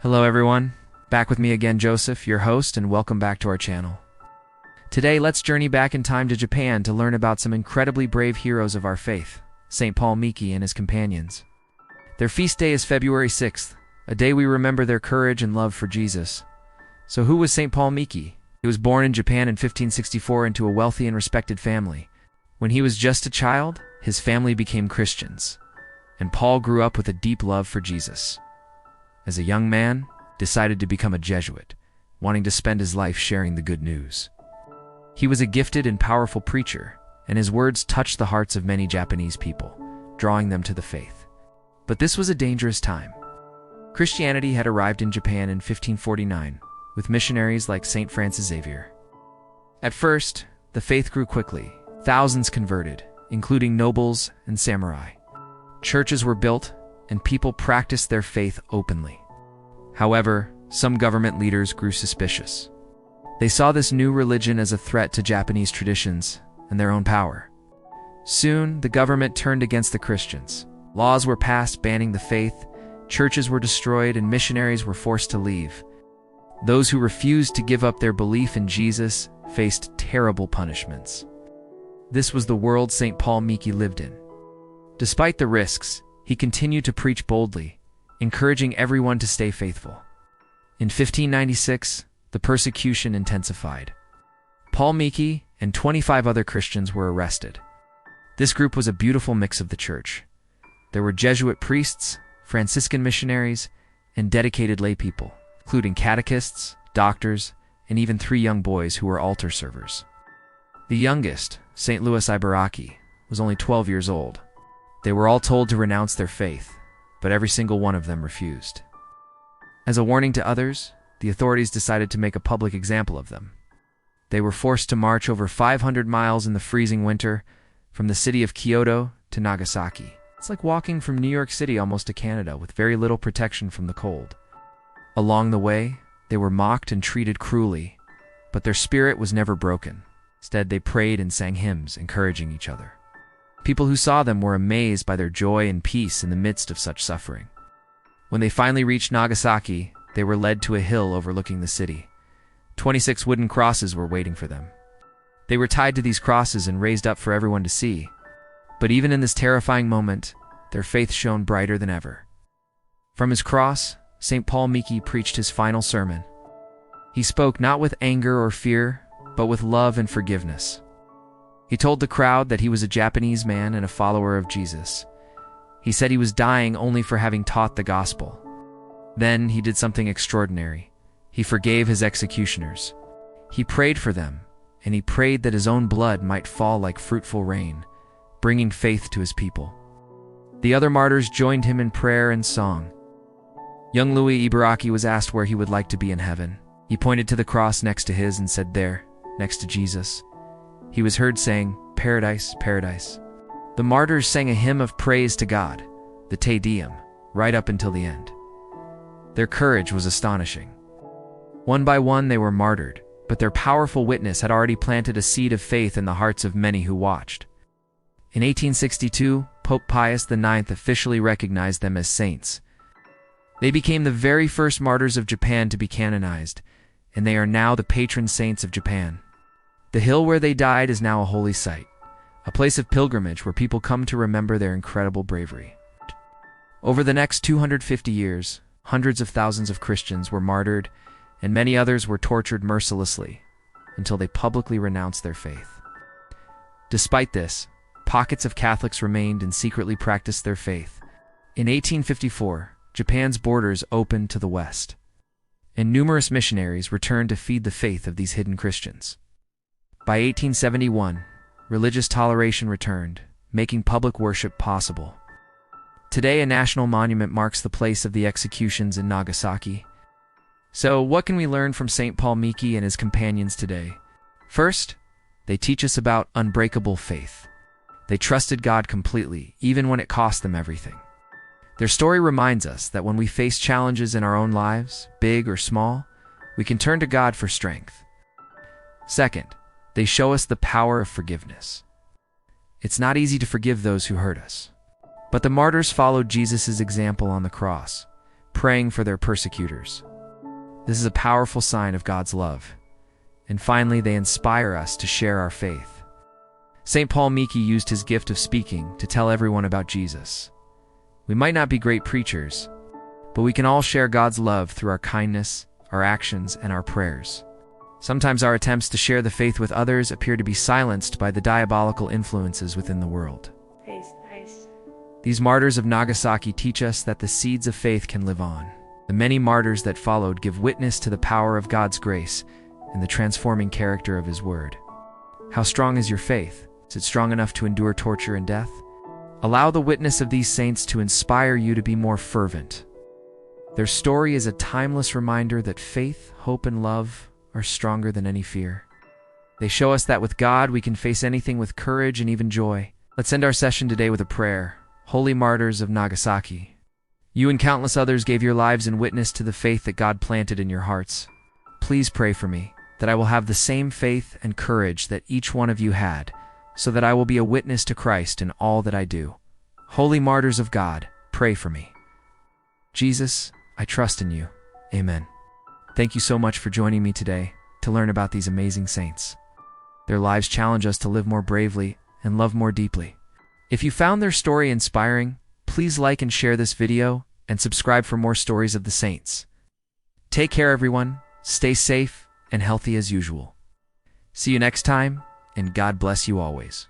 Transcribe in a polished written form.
Hello everyone, back with me again Joseph, your host, and welcome back to our channel. Today let's journey back in time to Japan to learn about some incredibly brave heroes of our faith, Saint Paul Miki and his companions. Their feast day is February 6th, a day we remember their courage and love for Jesus. So who was Saint Paul Miki? He was born in Japan in 1564 into a wealthy and respected family. When he was just a child, his family became Christians, and Paul grew up with a deep love for Jesus. As a young man, decided to become a Jesuit, wanting to spend his life sharing the good news. He was a gifted and powerful preacher, and his words touched the hearts of many Japanese people, drawing them to the faith. But this was a dangerous time. Christianity had arrived in Japan in 1549, with missionaries like Saint Francis Xavier. At first, the faith grew quickly. Thousands converted, including nobles and samurai. Churches were built, and people practiced their faith openly. However, some government leaders grew suspicious. They saw this new religion as a threat to Japanese traditions and their own power. Soon, the government turned against the Christians. Laws were passed banning the faith, churches were destroyed, and missionaries were forced to leave. Those who refused to give up their belief in Jesus faced terrible punishments. This was the world Saint Paul Miki lived in. Despite the risks, he continued to preach boldly, encouraging everyone to stay faithful. In 1596, the persecution intensified. Paul Miki and 25 other Christians were arrested. This group was a beautiful mix of the church. There were Jesuit priests, Franciscan missionaries, and dedicated laypeople, including catechists, doctors, and even 3 young boys who were altar servers. The youngest, St. Louis Ibaraki, was only 12 years old. They were all told to renounce their faith, but every single one of them refused. As a warning to others, the authorities decided to make a public example of them. They were forced to march over 500 miles in the freezing winter from the city of Kyoto to Nagasaki. It's like walking from New York City almost to Canada with very little protection from the cold. Along the way, they were mocked and treated cruelly, but their spirit was never broken. Instead, they prayed and sang hymns, encouraging each other. People who saw them were amazed by their joy and peace in the midst of such suffering. When they finally reached Nagasaki, they were led to a hill overlooking the city. 26 wooden crosses were waiting for them. They were tied to these crosses and raised up for everyone to see. But even in this terrifying moment, their faith shone brighter than ever. From his cross, Saint Paul Miki preached his final sermon. He spoke not with anger or fear, but with love and forgiveness. He told the crowd that he was a Japanese man and a follower of Jesus. He said he was dying only for having taught the gospel. Then he did something extraordinary. He forgave his executioners. He prayed for them, and he prayed that his own blood might fall like fruitful rain, bringing faith to his people. The other martyrs joined him in prayer and song. Young Louis Ibaraki was asked where he would like to be in heaven. He pointed to the cross next to his and said, "There, next to Jesus." He was heard saying, "Paradise, paradise." The martyrs sang a hymn of praise to God, the Te Deum, right up until the end. Their courage was astonishing. One by one they were martyred, but their powerful witness had already planted a seed of faith in the hearts of many who watched. In 1862, Pope Pius IX officially recognized them as saints. They became the very first martyrs of Japan to be canonized, and they are now the patron saints of Japan. The hill where they died is now a holy site, a place of pilgrimage where people come to remember their incredible bravery. Over the next 250 years, hundreds of thousands of Christians were martyred, and many others were tortured mercilessly until they publicly renounced their faith. Despite this, pockets of Catholics remained and secretly practiced their faith. In 1854, Japan's borders opened to the West, and numerous missionaries returned to feed the faith of these hidden Christians. By 1871, religious toleration returned, making public worship possible. Today, a national monument marks the place of the executions in Nagasaki. So, what can we learn from Saint Paul Miki and his companions today? First, they teach us about unbreakable faith. They trusted God completely, even when it cost them everything. Their story reminds us that when we face challenges in our own lives, big or small, we can turn to God for strength. Second, they show us the power of forgiveness. It's not easy to forgive those who hurt us. But the martyrs followed Jesus' example on the cross, praying for their persecutors. This is a powerful sign of God's love. And finally, they inspire us to share our faith. Saint Paul Miki used his gift of speaking to tell everyone about Jesus. We might not be great preachers, but we can all share God's love through our kindness, our actions, and our prayers. Sometimes our attempts to share the faith with others appear to be silenced by the diabolical influences within the world. These martyrs of Nagasaki teach us that the seeds of faith can live on. The many martyrs that followed give witness to the power of God's grace and the transforming character of His Word. How strong is your faith? Is it strong enough to endure torture and death? Allow the witness of these saints to inspire you to be more fervent. Their story is a timeless reminder that faith, hope, and love are stronger than any fear. They show us that with God we can face anything with courage and even joy. Let's end our session today with a prayer. Holy martyrs of Nagasaki, you and countless others gave your lives in witness to the faith that God planted in your hearts. Please pray for me, that I will have the same faith and courage that each one of you had, so that I will be a witness to Christ in all that I do. Holy martyrs of God, pray for me. Jesus, I trust in you. Amen. Thank you so much for joining me today to learn about these amazing saints. Their lives challenge us to live more bravely and love more deeply. If you found their story inspiring, please like and share this video and subscribe for more stories of the saints. Take care, everyone. Stay safe and healthy as usual. See you next time, and God bless you always.